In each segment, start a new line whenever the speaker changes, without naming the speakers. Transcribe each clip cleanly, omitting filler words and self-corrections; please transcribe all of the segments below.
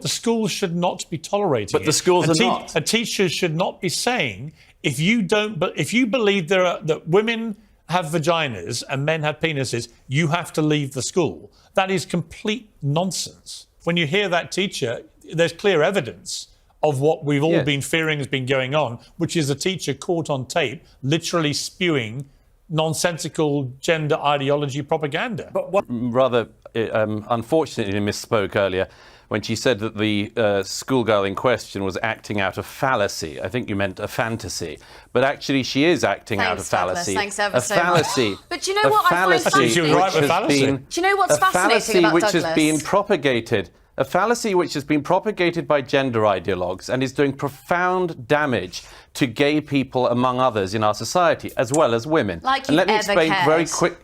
The schools should not be tolerating
But the schools are not.
A teacher should not be saying, if you believe that women have vaginas and men have penises, you have to leave the school. That is complete nonsense. When you hear that teacher, there's clear evidence of what we've all been fearing has been going on, which is a teacher caught on tape literally spewing nonsensical gender ideology propaganda.
But rather unfortunately misspoke earlier when she said that the schoolgirl in question was acting out of fallacy. I think you meant a fantasy. But actually she is acting out of fallacy.
Thanks ever so
fallacy.
much. But do you know what I find fascinating?
Do
you know what's fascinating about Douglas?
A fallacy which has been propagated by gender ideologues and is doing profound damage to gay people, among others, in our society, as well as women.
Like
and let me explain very quick.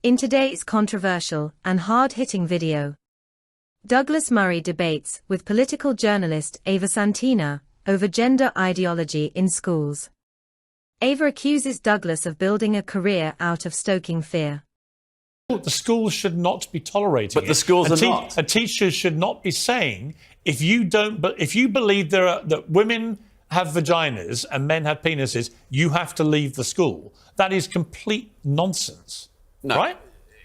In today's controversial and hard-hitting video, Douglas Murray debates with political journalist Ava Santina over gender ideology in schools. Ava accuses Douglas of building a career out of stoking fear.
The schools should not be tolerating
But the schools are not.
A teacher should not be saying, if you believe that women have vaginas and men have penises, you have to leave the school. That is complete nonsense.
No.
Right?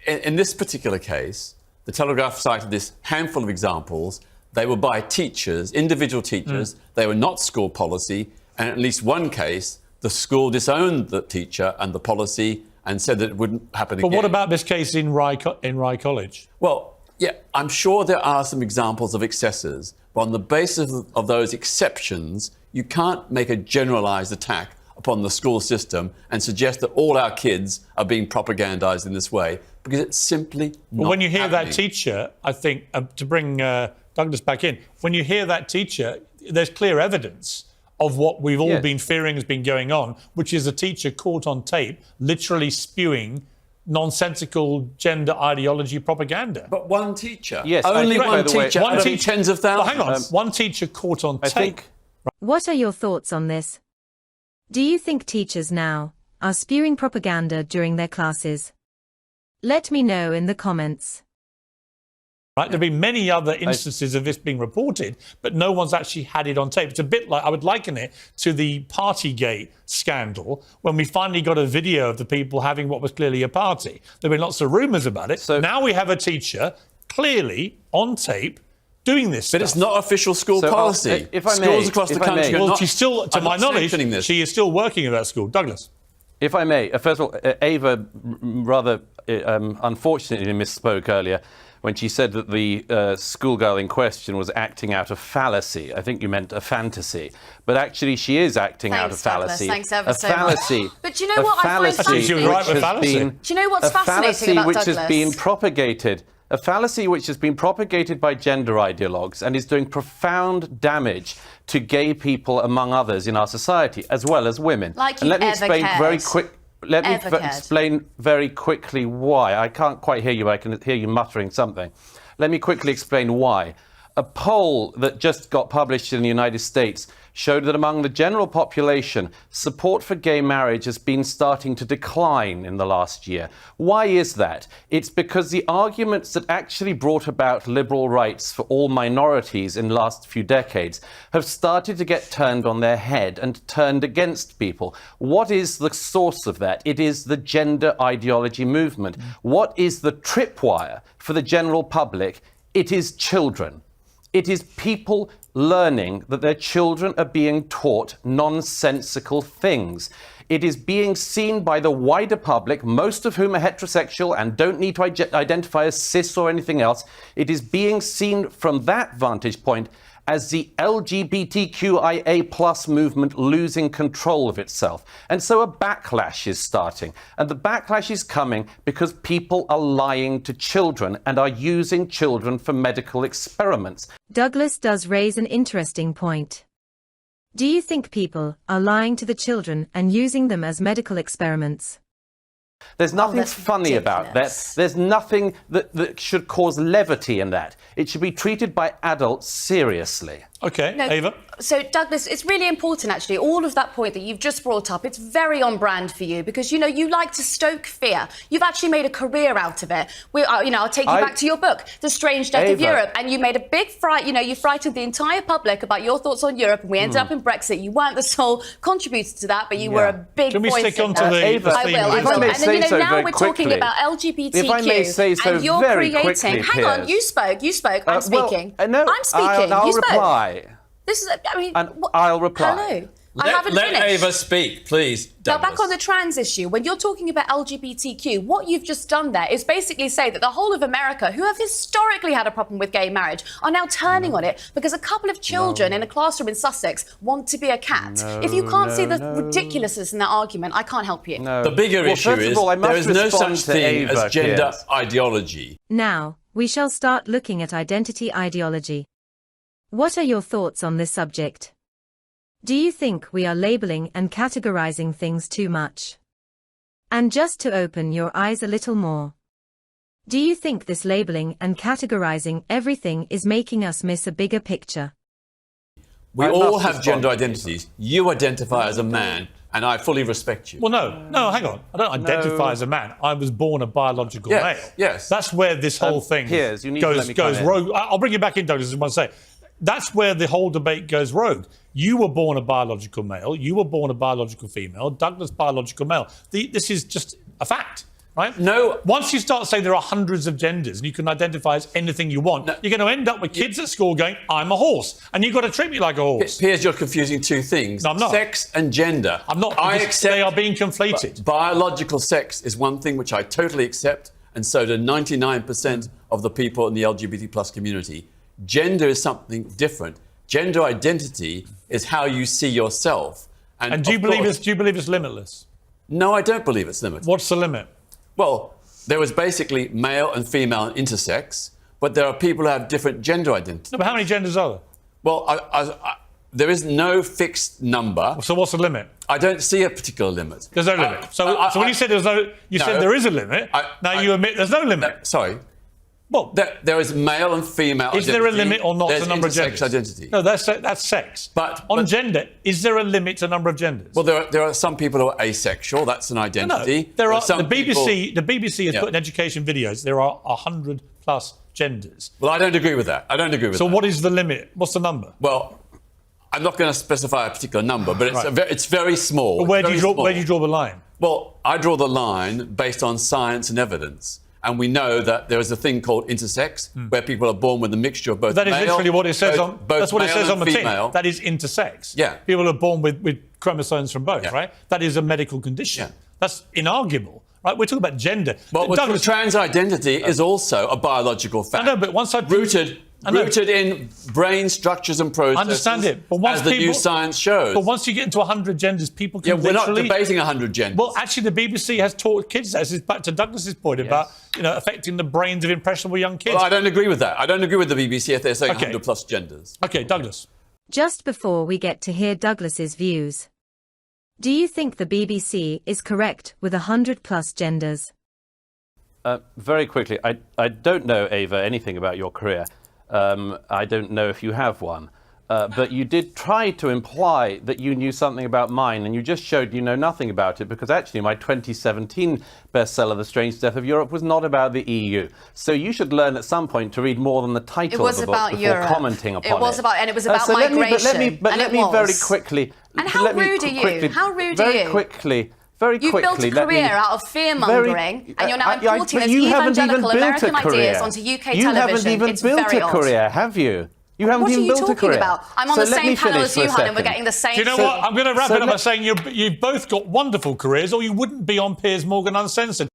In this particular case, the Telegraph cited this handful of examples. They were by teachers, individual teachers. They were not school policy. And in at least one case, the school disowned the teacher and the policy and said that it wouldn't happen again.
But what about this case in Rye College?
Well, yeah, I'm sure there are some examples of excesses, but on the basis of those exceptions, you can't make a generalised attack upon the school system and suggest that all our kids are being propagandised in this way, because it's simply not
When you hear
happening.
that teacher, I think, to bring Douglas back in, when you hear that teacher, there's clear evidence of what we've all been fearing has been going on, which is a teacher caught on tape literally spewing nonsensical gender ideology propaganda.
But one teacher?
Yes,
only one teacher.
One
out of
teacher.
Tens of thousands.
Well, hang on. One teacher caught on tape.
What are your thoughts on this? Do you think teachers now are spewing propaganda during their classes? Let me know in the comments.
Right, there have been many other instances of this being reported, but no one's actually had it on tape. It's a bit like, I would liken it to the Partygate scandal, when we finally got a video of the people having what was clearly a party. There have been lots of rumours about it. So now we have a teacher clearly on tape doing this
But
stuff.
it's not official school policy.
If I may,
Schools across the country are
Well,
not,
she's still, to my knowledge, she is still working at that school. Douglas.
If I may, first of all, Ava rather unfortunately misspoke earlier when she said that the schoolgirl in question was acting out of fallacy. I think you meant a fantasy. But actually she is acting out of fallacy.
Thanks ever so
fallacy.
much. But do you know what I find fascinating?
She was right with fallacy.
Do you know what's fascinating about Douglas?
A fallacy which has been propagated by gender ideologues and is doing profound damage to gay people, among others, in our society, as well as women.
Like
and let me explain
cared.
explain very quickly why. I can't quite hear you, I can hear you muttering something. Let me quickly explain why. A poll that just got published in the United States showed that among the general population, support for gay marriage has been starting to decline in the last year. Why is that? It's because the arguments that actually brought about liberal rights for all minorities in the last few decades have started to get turned on their head and turned against people. What is the source of that? It is the gender ideology movement. What is the tripwire for the general public? It is children. It is people learning that their children are being taught nonsensical things. It is being seen by the wider public, most of whom are heterosexual and don't need to identify as cis or anything else. It is being seen from that vantage point as the LGBTQIA+ movement losing control of itself. And so a backlash is starting. And the backlash is coming because people are lying to children and are using children for medical experiments.
Douglas does raise an interesting point. Do you think people are lying to the children and using them as medical experiments?
There's nothing funny about that. There's nothing that should cause levity in that. It should be treated by adults seriously.
Okay,
No,
Ava?
So, Douglas, it's really important, actually, all of that point that you've just brought up. It's very on brand for you because, you know, you like to stoke fear. You've actually made a career out of it. I'll take you back to your book, The Strange Death of Europe, and you made a big fright. You know, you frightened the entire public about your thoughts on Europe, and we ended up in Brexit. You weren't the sole contributor to that, but you were a big
Can we
voice
stick
in
onto
that.
the
I will. And then, you know, now we're talking about LGBTQ.
If I may say so
and you're
very
creating...
quickly,
Hang on, you spoke. I'm speaking. I'm speaking.
I'll
you spoke.
reply.
This is, I mean,
And I'll reply.
Hello. I haven't
Let
finished.
Ava speak, please.
Now,
Douglas.
back on the trans issue, when you're talking about LGBTQ, what you've just done there is basically say that the whole of America, who have historically had a problem with gay marriage, are now turning on it because a couple of children in a classroom in Sussex want to be a cat. If you can't see the ridiculousness in that argument, I can't help you.
The bigger issue is there is no such thing as gender ideology.
Now, we shall start looking at identity ideology. What are your thoughts on this subject? Do you think we are labeling and categorizing things too much? And just to open your eyes a little more, do you think this labeling and categorizing everything is making us miss a bigger picture?
We all have gender identities. You identify as a man, and I fully respect you.
Well, no, hang on. I don't identify as a man. I was born a biological male.
Yes.
That's where this whole thing
Piers, you need to let me
goes
come in.
rogue. I'll bring you back in, Douglas, as I say. That's where the whole debate goes rogue. You were born a biological male. You were born a biological female. Douglas, biological male. This is just a fact, right?
No.
Once you start saying there are hundreds of genders and you can identify as anything you want, you're going to end up with kids at school going, I'm a horse. And you've got to treat me like a horse.
Piers, you're confusing two things.
No, I'm not.
Sex and gender.
I'm not.
I
Because
accept
they are being conflated.
Biological sex is one thing which I totally accept, and so do 99% of the people in the LGBT plus community. Gender is something different. Gender identity is how you see yourself.
And do you believe it's limitless?
No, I don't believe it's limitless.
What's the limit?
Well, there was basically male and female and intersex, but there are people who have different gender identities.
No, but how many genders are there?
Well, there is no fixed number.
So what's the limit?
I don't see a particular limit.
There's no limit. So when you said said there is a limit. Now you admit there's no limit.
Sorry.
Well,
there is male and female
is
identity.
there a limit or not to the number of
There's intersex
genders?
identity.
No, that's sex. But gender, is there a limit to number of genders?
Well, there are some people who are asexual. That's an identity.
No, there are
some
the BBC.
people-
The BBC has put in education videos. There are 100 plus genders.
Well, I don't agree with that. I don't agree with that.
So what is the limit? What's the number?
Well, I'm not going to specify a particular number, but it's very small.
But where do you draw the line?
Well, I draw the line based on science and evidence. And we know that there is a thing called intersex, where people are born with a mixture of both.
But that is literally what it says
both
that's what it
male
says on
and
the tin.
female.
That is intersex.
Yeah.
People are born with chromosomes from both, right? That is a medical condition.
Yeah.
That's inarguable, right? We're talking about gender.
Well,
Douglas,
trans identity is also a biological fact.
I know, but once
rooted in brain structures and processes.
I understand it, but once
as the new science shows.
But once you get into 100 genders, people can
we're not
literally...
debating 100 genders.
Well, actually, the BBC has taught kids. This is back to Douglas's point about affecting the brains of impressionable young kids.
Well, I don't agree with that. I don't agree with the BBC if they're saying 100 plus genders.
Okay, Douglas.
Just before we get to hear Douglas's views, do you think the BBC is correct with 100 plus genders?
Very quickly, I don't know, Ava, anything about your career. I don't know if you have one. But you did try to imply that you knew something about mine, and you just showed you know nothing about it, because actually my 2017 bestseller, The Strange Death of Europe, was not about the EU. So you should learn at some point to read more than the title of the book before commenting upon it.
It was about migration.
Let me very quickly...
And how rude are you? How rude are you?
Very quickly,
You've built a career out of fear-mongering, and you're now importing those evangelical American ideas onto UK television.
You haven't even built a career, have you? You haven't even built a career.
What are you talking about? I'm on the same panel as you, Hun, and we're getting the same...
Do you know what? I'm going to wrap it up by saying you've both got wonderful careers, or you wouldn't be on Piers Morgan Uncensored.